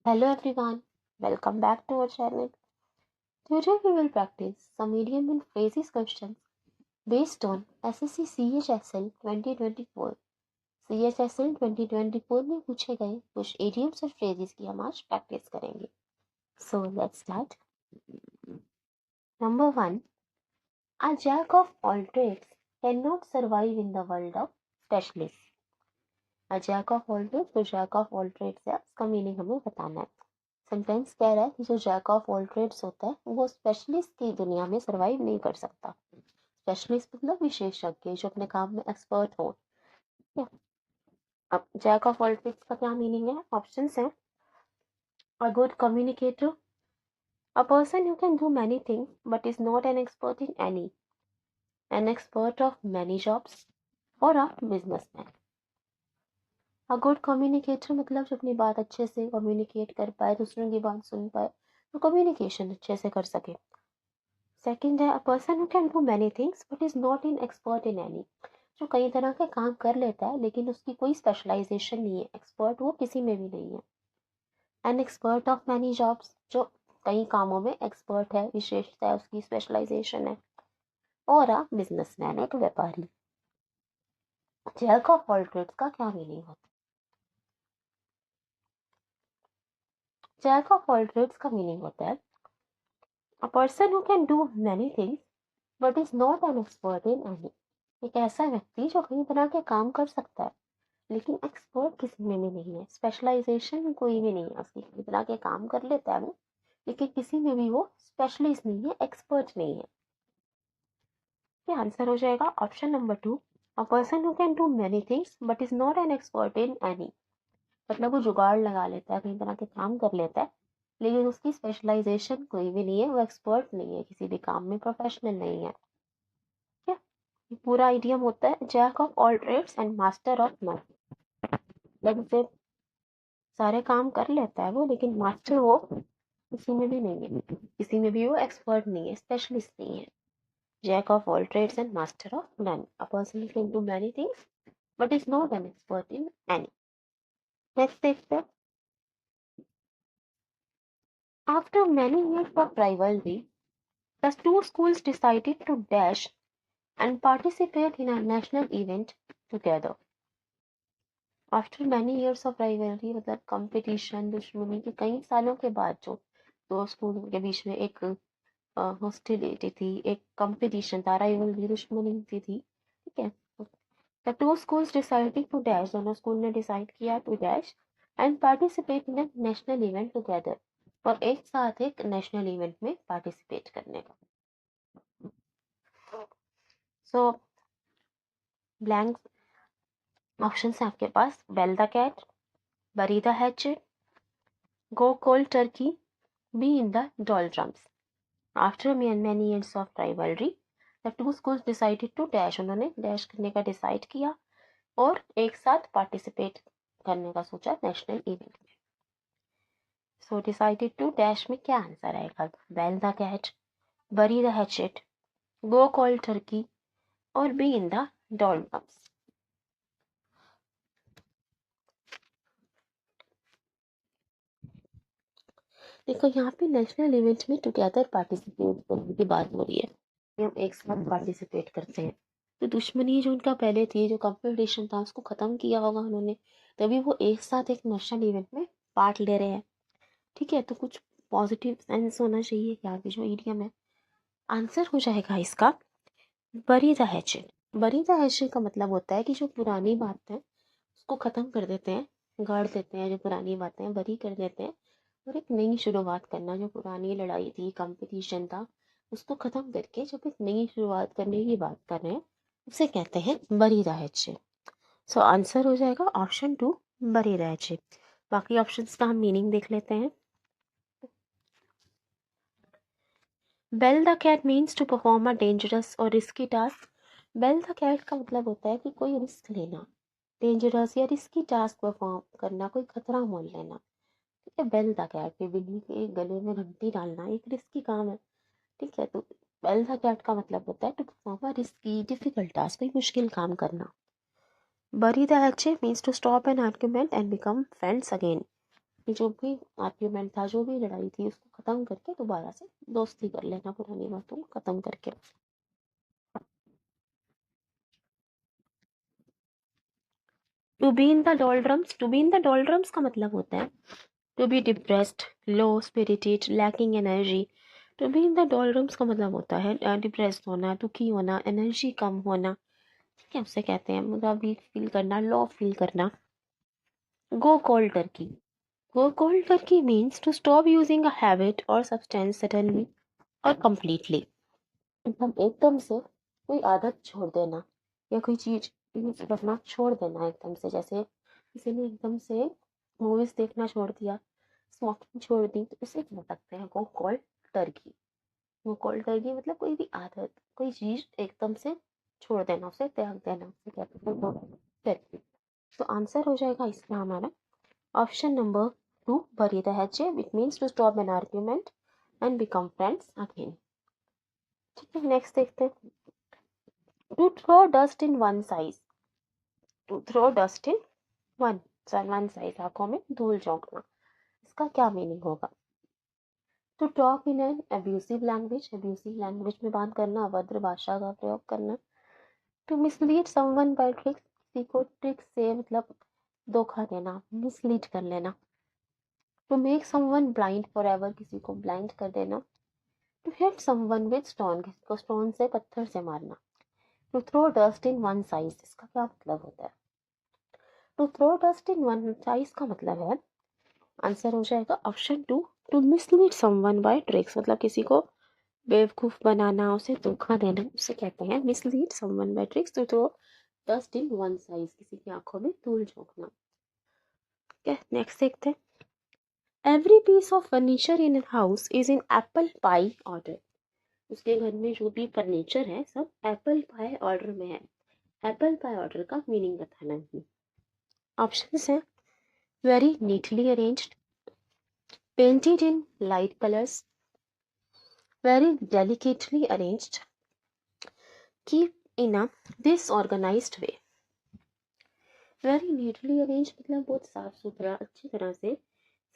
Hello everyone, welcome back to our channel. Today we will practice some idiom and phrases questions based on SSC CHSL 2024. CHSL 2024 में पूछे गए कुछ idioms और phrases की हम आज practice करेंगे. So let's start. Number 1. A jack of all trades cannot survive in the world of specialists. A jack of all trades, तो jack of all trades है, उसका meaning हमें बताना है. सेंटेंस कह रहा है कि जो जैक ऑफ ऑल ट्रेड्स होता है वो स्पेशलिस्ट की दुनिया में सरवाइव नहीं कर सकता. स्पेशलिस्ट मतलब विशेषज्ञ जो अपने काम में एक्सपर्ट हो. अब जैक ऑफ ऑल ट्रेड्स का क्या मीनिंग है? ऑप्शंस हैं. A good communicator, a person who can do many things but is not an expert in any, an expert of many jobs, और a businessman. A good communicator मतलब जो अपनी बात अच्छे से कम्युनिकेट कर पाए, दूसरों की बात सुन पाए, तो कम्युनिकेशन अच्छे से कर सके. सेकंड है अ person who can do many things but is not in expert in any, जो कई तरह के काम कर लेता है लेकिन उसकी कोई स्पेशलाइजेशन नहीं है, एक्सपर्ट वो किसी में भी नहीं है. N expert of many jobs, जो कई कामों में एक्सपर्ट है, विशेषता है, उसकी स्पेशलाइजेशन है. और अ बिजनेसमैन, एक व्यापारी. जैक ऑफ ऑल ट्रेड्स का क्या मीनिंग होता है? जैक ऑफ ऑल ट्रेड्स का मीनिंग होता है अ person who can do many things but is not an expert in any. एक ऐसा व्यक्ति जो कई तरह के काम कर सकता है लेकिन एक्सपर्ट किसी में भी नहीं है, स्पेशलाइजेशन कोई भी नहीं है उसकी. कई तरह के काम कर लेता है वो लेकिन किसी में भी वो स्पेशलिस्ट नहीं है, एक्सपर्ट नहीं है. ये आंसर हो जाएगा option number 2. A person who can do many things but is not an expert in any, मतलब वो जुगाड़ लगा लेता है, कई तरह के काम कर लेता है लेकिन उसकी स्पेशलाइजेशन कोई भी नहीं है, वो एक्सपर्ट नहीं है, किसी भी काम में प्रोफेशनल नहीं है. क्या पूरा आइडियम होता है jack of all trades and master of none. मतलब से सारे काम कर लेता है वो लेकिन मास्टर वो किसी में भी नहीं है, किसी में भी वो एक्सपर्ट नहीं है, स्पेशलिस्ट नहीं है. Jack of all trades and master of none, a person who can do many things but is not an expert in any. Next देखते हैं. After many years of rivalry, the two schools decided to dash and participate in a national event together. After many years of rivalry मतलब competition, दुश्मनी के कई सालों के बाद जो दो स्कूल के बीच में एक हॉस्टिलिटी थी, एक कंपटीशन था, राइवलरी दुश्मनी थी. ठीक है. The two schools decided to dash, दोनों स्कूल ने डिसाइड किया to dash and participate in national event together, और एक साथ एक नेशनल इवेंट में पार्टिसिपेट करने का. सो ब्लैंक ऑप्शन है आपके पास. Bell the cat, bury the hatchet, go cold turkey, be in the doldrums. After many years of rivalry, the two schools decided to dash. उन्होंने डैश करने का डिसाइड किया और एक साथ पार्टिसिपेट करने का सोचा नेशनल इवेंट में. सो डिसाइडेड टू डैश में क्या आंसर आएगा? Bell the cat, bury the hatchet, go cold turkey, और बी इन द doldrums. देखो यहाँ पे नेशनल इवेंट में टुगेदर पार्टिसिपेट करने की बात हो रही है, हम एक साथ पार्टिसिपेट करते हैं. तो दुश्मनी जो उनका पहले थी, जो कंपटीशन था, उसको खत्म किया होगा उन्होंने, तभी वो एक साथ एक नेशनल इवेंट में पार्ट ले रहे हैं. ठीक है. तो कुछ पॉजिटिव सेंस होना चाहिए यहाँ पे जो इडियम है. आंसर हो जाएगा इसका बरी द हैचेट. बरी द हैचेट का मतलब होता है कि जो पुरानी बात है उसको खत्म कर देते हैं, गाड़ देते हैं, जो पुरानी बातें बरी कर देते हैं और एक नई शुरुआत करना. जो पुरानी लड़ाई थी, कंपटीशन था, उसको खत्म करके जब एक नई शुरुआत करने की बात कर रहे हैं उसे कहते हैं बरी द हैचेट. सो आंसर हो जाएगा ऑप्शन 2, बरी द हैचेट. बाकी ऑप्शंस का हम मीनिंग देख लेते हैं. Bell the cat means to perform a dangerous और risky task. Bell the cat का मतलब होता है कि कोई रिस्क लेना, डेंजरस या रिस्की टास्क परफॉर्म करना, कोई खतरा मोल लेना. ठीक है. बेल द कैट के बिल्ली के गले में घंटी डालना एक रिस्की काम है. ठीक है. तो बेल द कैट का मतलब होता है to perform a risky difficult task, कोई मुश्किल काम करना. Bury the hatchet means to stop an argument and become friends again. जो भी आर्ग्यूमेंट था, जो भी लड़ाई थी, उसको खत्म करके दोबारा से दोस्ती कर लेना, पुरानी बातों को खत्म करके। To be in the doldrums, to be in the doldrums का मतलब होता है to be depressed, low spirited, lacking energy. To be in the doldrums का मतलब होता है डिप्रेस्ड होना, दुखी होना, एनर्जी कम होना, क्या उसे कहते हैं, मतलब वीक फील करना, लो फील करना। Go cold turkey, go cold turkey means to stop using a habit और सब्सटेंस सडनली और कंप्लीटली। मतलब एकदम से कोई आदत छोड़ देना या कोई चीज यूज करना छोड़ देना एकदम से। जैसे किसी ने एकदम से मूवीज देखना छोड़ दिया, स्मोकिंग छोड़ दी, तो उसे कह सकते हैं गो कोल्ड टर्की। वो कोल्ड टर्की मतलब कोई भी आदत, कोई चीज एकदम से छोड़ देना, उसे त्याग देना, उसे कहते हैं गो टर्की। तो आंसर हो जाएगा इसका हमारा option number 2, bury the hatchet, which means to stop an argument and become friends again। ठीक है, नेक्स्ट देखते हैं। To throw dust in one's eyes, to throw dust in one one's eyes, आंखों में धूल झोंकना, इसका क्या मीनिंग होगा? To talk in an abusive language, abusive language में बात करना, अभद्र भाषा का प्रयोग करना। To mislead someone by tricks, किसी को ट्रिक से मतलब धोखा देना, मिसलीड कर लेना। To make someone blind for ever, किसी को ब्लाइंड कर देना। To hit someone with stone, किसी को स्टोन से, पत्थर से मारना। To throw dust in one's eyes, इसका क्या मतलब होता है? To throw dust in one's eyes का मतलब है, आंसर हो जाएगा option 2, to mislead someone by tricks, मतलब किसी को बेवकूफ बनाना, उसे धोखा देना, उसे कहते हैं mislead someone by tricks. To throw dust in one's eyes, किसी की आंखों में धूल झोंकना। नेक्स्ट देखते हैं। Every piece of furniture in house is in apple pie order, उसके घर में जो भी फर्नीचर है सब एप्पल पाई ऑर्डर में है। एप्पल पाई ऑर्डर का मीनिंग बताना है। ऑप्शंस है very neatly arranged, painted in light colours, very delicately arranged, keep in a disorganised way. Very neatly arrange मतलब बहुत साफ सुथरा, अच्छी तरह से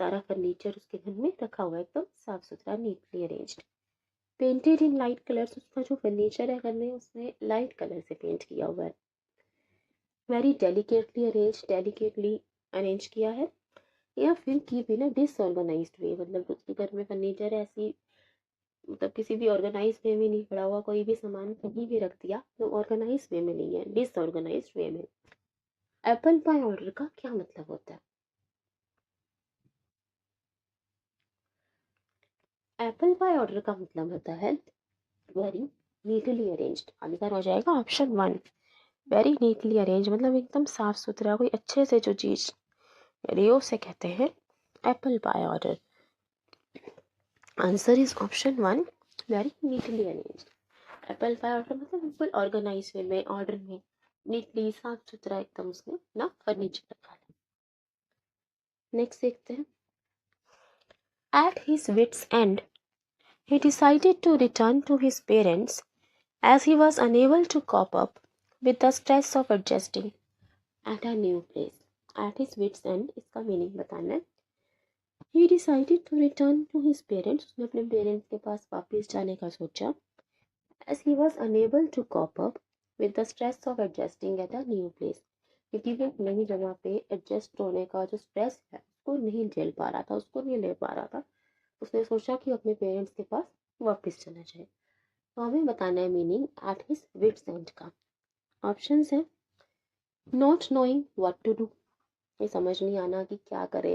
सारा फर्नीचर उसके घर में रखा हुआ है, एकदम साफ सुथरा, neatly arranged. Painted in light colours, उसका जो फर्नीचर है घर में उसमें लाइट कलर से पेंट किया हुआ है। Very delicately arrange, delicately arrange किया है। या फिर कीप इन अ डिसऑर्गेनाइज्ड वे, मतलब उसके घर में फर्नीचर ऐसी, मतलब किसी भी ऑर्गेनाइज वे में नहीं पड़ा हुआ, कोई भी सामान कहीं भी रख दिया तो ऑर्गेनाइज वे में नहीं है, डिसऑर्गेनाइज्ड वे में। एप्पल पाई ऑर्डर का क्या मतलब होता है? एप्पल पाई ऑर्डर का मतलब होता है वेरी नीटली अरेंज्ड। आंसर हो जाएगा ऑप्शन 1, वेरी नीटली अरेंज, मतलब एकदम साफ सुथरा, कोई अच्छे से जो चीज रियो से कहते हैं Apple pie order. Answer is option 1, very neatly arrange. Apple pie order मतलब बिल्कुल ऑर्गेनाइज वे में, ऑर्डर में, नीटली साफ सुथरा एकदम उसने ना फर्नीचर रखा है। नेक्स्ट देखते हैं। At his wits end he decided to return to his parents as he was unable to cope up with the stress of adjusting at a new place। At his wits end इसका meaning बताना है। He decided to return to his parents, उसने अपने parents के पास वापस जाने का सोचा। As he was unable to cope up with the stress of adjusting at a new place, क्योंकि वो एक नई जगह पे एडजस्ट होने का जो स्ट्रेस है उसको नहीं झेल पा रहा था, उसको नहीं ले पा रहा था। उसने सोचा कि अपने पेरेंट्स के पास वापस चला जाए। तो हमें बताना है meaning at his wits end का। ऑप्शंस है not knowing what to do, ये समझ नहीं आना कि क्या करे,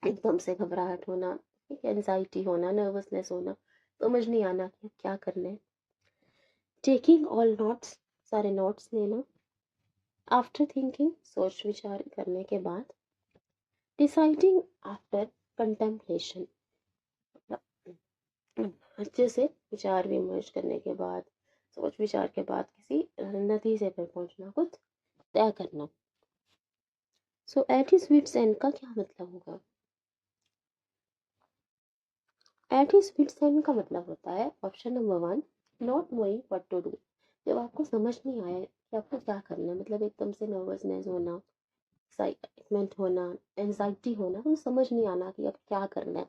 एकदम से घबराहट होना, एंजाइटी होना, नर्वसनेस होना, समझ नहीं आना कि क्या करना है। टेकिंग ऑल नोट्स, सारे नोट्स लेना। आफ्टर थिंकिंग, सोच विचार करने के बाद। डिसाइडिंग आफ्टर कंटेम्पलेशन, अच्छे से विचार विमर्श करने के बाद, सोच विचार के बाद किसी नतीजे पर पहुंचना, कुछ तय करना। सो एट हिज विट्स एंड का क्या मतलब होगा? एट हिज विट्स एंड का मतलब होता है option number 1, not knowing what to do, जब आपको समझ नहीं आया कि आपको क्या करना है, मतलब एकदम से नर्वसनेस होना, एक्साइटमेंट होना, एंजाइटी होना, उसे समझ नहीं आना कि अब क्या करना है,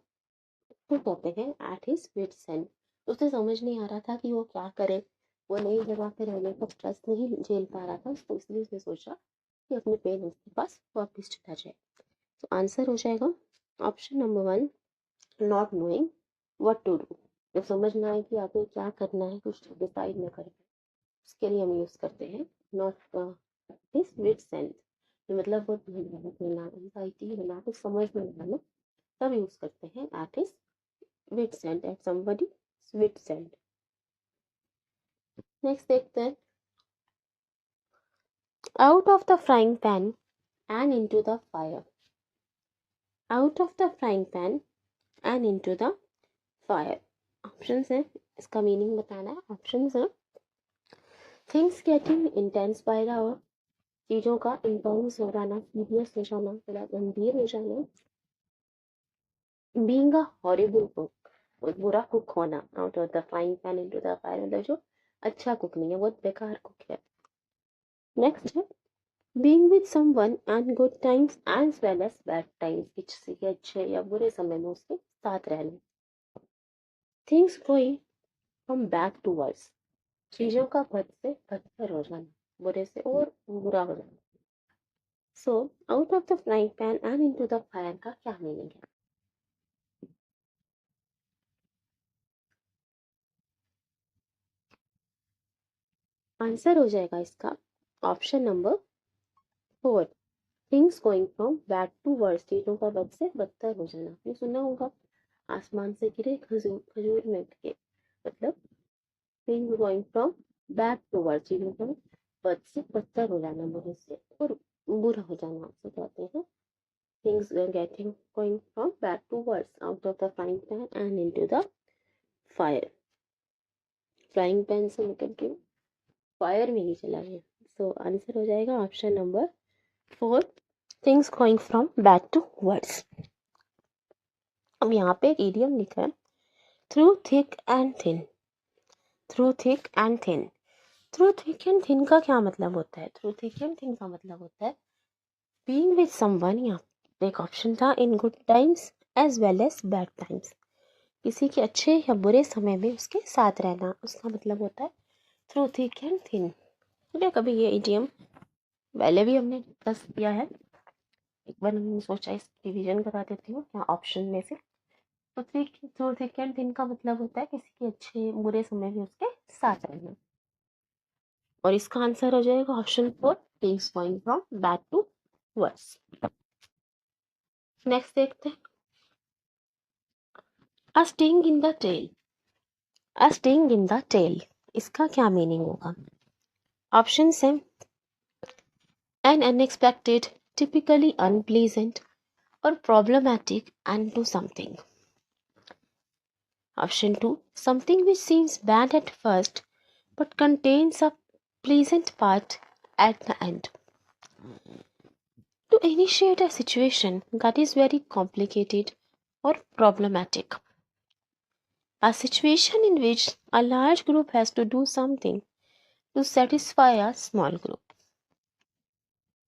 तो कहते हैं एट हिज विट्स एंड। उसे समझ नहीं आ रहा था कि वो क्या करे, वो नई जगह पे रहने का स्ट्रेस नहीं झेल पा रहा था उसको, इसलिए उसने सोचा कि अपने पेरेंट्स के पास वापस चला जाए। तो आंसर हो जाएगा option number 1, not knowing what to do. जब समझ ना आए कि आगे क्या करना है, कुछ डिसाइड ना कर पाए, उसके लिए हम यूज करते हैं नॉट हिज विट्स एंड। मतलब वो होना, एंजाइटी होना, कुछ समझ नहीं आना, तब यूज करते हैं at his wits end, at somebody wits end. Next देखते हैं, out of the frying pan and into the fire. Out of the frying pan and into the fire. Options हैं, इसका मीनिंग बताना है। ऑप्शंस हैं, things getting intense by the hour, चीज़ों का intense हो जाना, सीरियस हो जाना, थोड़ा गंभीर हो जाना। बीइंग अ हॉरिबल कुक, बुरा कुक होना, out of the frying pan into the fire, मतलब जो अच्छा कुक नहीं है, बहुत बेकार कुक है। नेक्स्ट है, being with someone and good times as well as bad times, किसी के अच्छे या बुरे समय में उसके साथ रहना। Things going from bad to worse, चीजों का बद से बदतर हो जाना, बुरे से और बुरा हो जाना। So out of the frying pan and into the fire का क्या मीनिंग है? आंसर हो जाएगा इसका option number 4, things going from bad to worse, चीजों का बद से बदतर हो जाना। ये सुना होगा, आसमान से गिरे खजूर, खजूर में गिरे, मतलब things going from bad to worse, चीजों का बद से बदतर हो जाना, बुरे से और बुरा हो जाना, उसे कहते हैं things were getting going from bad to worse out of the frying pan and into the fire। Frying pan से निकल के फायर में ही चला गया। सो आंसर हो जाएगा option number 4, things going from bad to worse. अब यहाँ पे एक इडियम लिखा है, through thick and thin. Through thick and thin, through thick and thin का क्या मतलब होता है? थ्रू थिक एंड थिन का मतलब होता है बीइंग विद समवन, यहाँ एक ऑप्शन था, in good times as well as bad times, किसी के अच्छे या बुरे समय में उसके साथ रहना, उसका मतलब होता है थ्रू थिक एंड थिन। ठीक है, कभी ये इडियम पहले भी हमने डिस्कस किया है, एक बार हमने सोचा इस रिवीजन करा देती हूँ यहाँ ऑप्शन में से। तो थ्रू थिक एंड थिन का मतलब होता है किसी के अच्छे बुरे समय में उसके साथ रहना, और इसका आंसर हो जाएगा option 4, things going from bad to worse. Next देखते हैं, a sting in the tail. A sting in the tail, इसका क्या मीनिंग होगा? ऑप्शन है, an unexpected, typically unpleasant or problematic end to something. Option 2, something which seems bad at first but contains a pleasant part at the end. To initiate a situation that is very complicated or problematic. A situation in which a large group has to do something to satisfy a small group.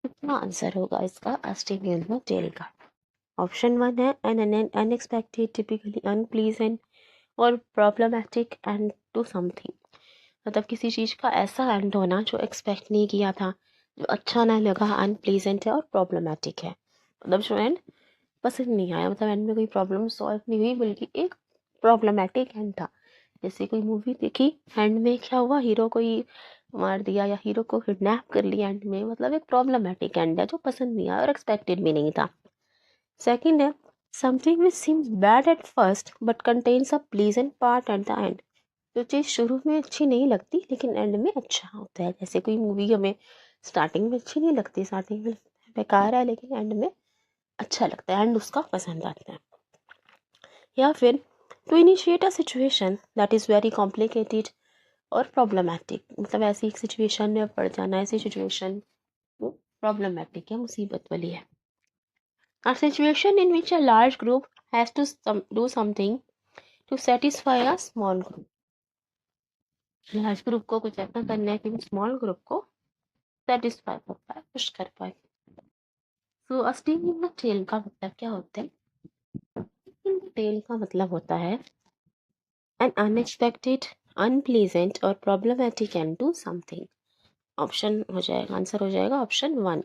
कितना answer होगा इसका अस्टिंग इन the tell का? Option 1 है, an unexpected, typically unpleasant और problematic end to something, मतलब किसी चीज़ का ऐसा एंड होना जो एक्सपेक्ट नहीं किया था, जो अच्छा ना लगा, अनप्लीजेंट है और प्रॉब्लमेटिक है, मतलब जो एंड पसंद नहीं आया, मतलब एंड में कोई प्रॉब्लम सॉल्व नहीं हुई बल्कि एक प्रॉब्लमेटिक एंड था। जैसे कोई मूवी देखी, एंड में क्या हुआ, हीरो को ही मार दिया या हीरो को किडनैप कर लिया एंड में, मतलब एक प्रॉब्लमेटिक एंड है जो पसंद नहीं आया और एक्सपेक्टेड भी नहीं था। सेकंड है, something which seems bad at first but contains a pleasant part at the end, जो चीज़ शुरू में अच्छी नहीं लगती लेकिन एंड में अच्छा होता है। जैसे कोई मूवी हमें स्टार्टिंग में अच्छी नहीं लगती, स्टार्टिंग में बेकार है लेकिन एंड में अच्छा लगता है, एंड उसका पसंद आता है। या फिर to initiate a situation that is very complicated और प्रॉब्लमेटिक, मतलब ऐसी एक सिचुएशन में पड़ जाना, ऐसी सिचुएशन वो प्रॉब्लमेटिक है, मुसीबत वाली है। A situation in which a large group has to do something to satisfy a small group. Large group को कुछ ऐसा करना है कि स्मॉल ग्रुप को सेटिस्फाई कर पाए, खुश कर पाए। सो अ स्टिंग इन द टेल का मतलब क्या होता है? इन द टेल का मतलब होता है एन अनएक्सपेक्टेड, अनप्लीजेंट और problematic end to something. Option हो जाएगा, आंसर हो जाएगा option 1।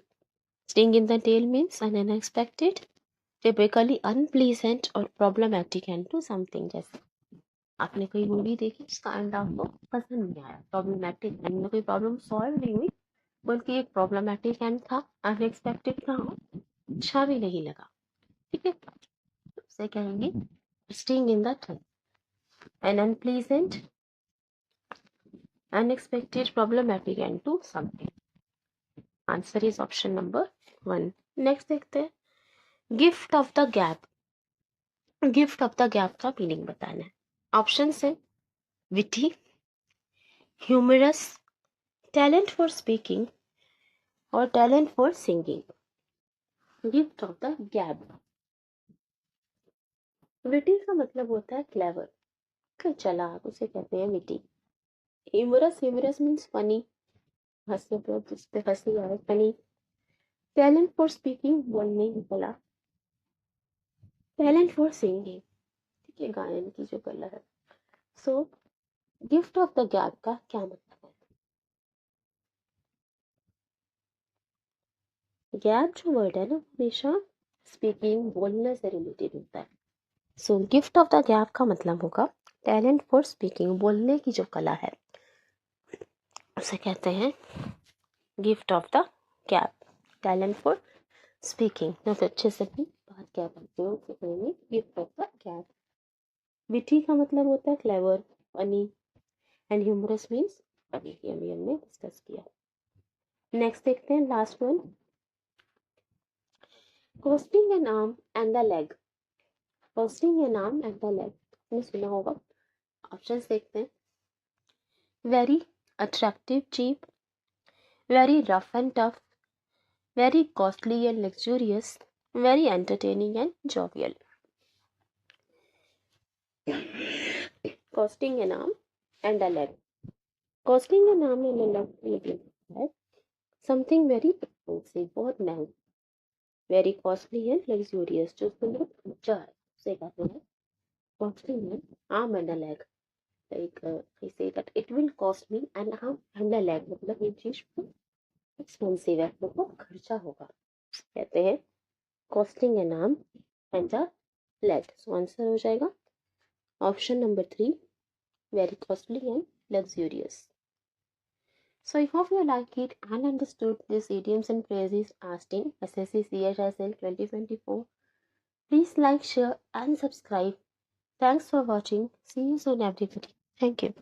Sting in the tail means an unexpected, typically unpleasant और प्रॉब्लमेटिक एंड टू समथिंग। जैसे आपने कोई मूवी देखी, उसका एंड आपको पसंद नहीं आया, प्रॉब्लमेटिक एंड में कोई प्रॉब्लम सॉल्व नहीं हुई, बल्कि एक प्रॉब्लमेटिक एंड था, अनएक्सपेक्टेड था, अच्छा भी नहीं लगा। ठीक है, उसे कहेंगे sting in the tongue. An unpleasant, unexpected, problematic end to something. Answer is option number 1। Next देखते हैं gift of the gab. Gift of the gab का मीनिंग बताना है। ऑप्शन है witty, humorous, talent for speaking और talent for singing. Gift of the gab. Witty का मतलब होता है क्लेवर, चालाक, उसे कहते हैं witty. Humorous, humorous means funny, हंसने पे जिस पे हंसी आए, फनी। टैलेंट फॉर स्पीकिंग, बोलने की कला। टैलेंट फॉर सिंगिंग, ठीक है, गायन की जो कला है। सो गिफ्ट ऑफ द गैप का क्या मतलब है? गैप जो वर्ड है ना, हमेशा स्पीकिंग, बोलने से रिलेटेड होता है। सो गिफ्ट ऑफ द गैप का मतलब होगा टैलेंट फॉर स्पीकिंग, बोलने की जो कला है, उसे कहते हैं gift of the gap. Talent for speaking, मैं अच्छे से भी बात क्या करते हो, उसे कहेंगे gift of the gab. Witty का मतलब होता है clever, funny, and humorous means funny, ये अभी हमने डिस्कस किया। नेक्स्ट देखते हैं last one, costing an arm and the leg. Costing an arm and the leg, आपने सुना होगा। ऑप्शन देखते हैं very attractive cheap, very rough and tough, very costly and luxurious, very entertaining and jovial. Costing an arm and a leg. Costing an arm and a leg मतलब है something very expensive, बहुत महंगा, very costly and luxurious, जो बहुत ऊंचा है, उसे कहते हैं costing an arm and a leg. Like I say that it will cost me an arm and a leg, मतलब ये चीज एक्सपेंसिव है, बहुत खर्चा होगा, कहते हैं costing an arm and a leg. So answer हो जाएगा option number 3, very costly and luxurious. So I hope you like it and understood these idioms and phrases asked in SSC CHSL 2024. Please like, share and subscribe. Thanks for watching. See you soon everybody. Thank you.